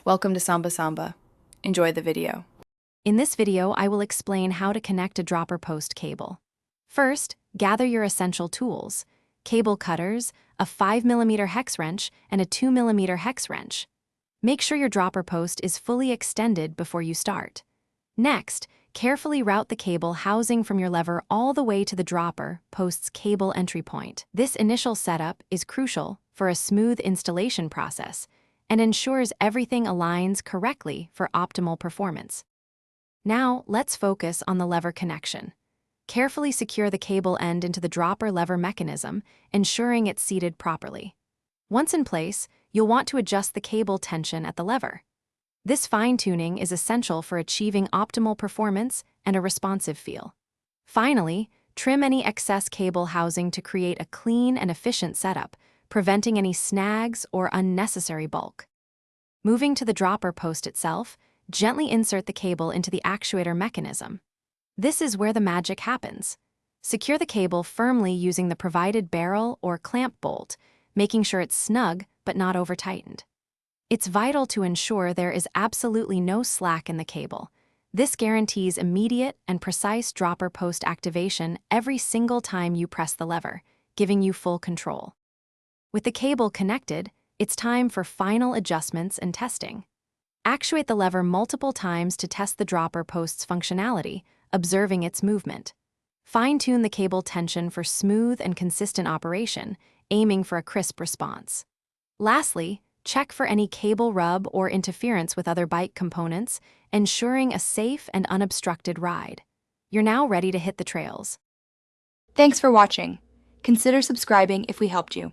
Welcome to Samba Samba. Enjoy the video. In this video, I will explain how to connect a dropper post cable. First, gather your essential tools: cable cutters, a 5mm hex wrench, and a 2mm hex wrench. Make sure your dropper post is fully extended before you start. Next, carefully route the cable housing from your lever all the way to the dropper post's cable entry point. This initial setup is crucial for a smooth installation process and ensures everything aligns correctly for optimal performance. Now, let's focus on the lever connection. Carefully secure the cable end into the dropper lever mechanism, ensuring it's seated properly. Once in place, you'll want to adjust the cable tension at the lever. This fine-tuning is essential for achieving optimal performance and a responsive feel. Finally, trim any excess cable housing to create a clean and efficient setup, preventing any snags or unnecessary bulk. Moving to the dropper post itself, gently insert the cable into the actuator mechanism. This is where the magic happens. Secure the cable firmly using the provided barrel or clamp bolt, making sure it's snug but not over-tightened. It's vital to ensure there is absolutely no slack in the cable. This guarantees immediate and precise dropper post activation every single time you press the lever, giving you full control. With the cable connected, it's time for final adjustments and testing. Actuate the lever multiple times to test the dropper post's functionality, observing its movement. Fine-tune the cable tension for smooth and consistent operation, aiming for a crisp response. Lastly, check for any cable rub or interference with other bike components, ensuring a safe and unobstructed ride. You're now ready to hit the trails. Thanks for watching. Consider subscribing if we helped you.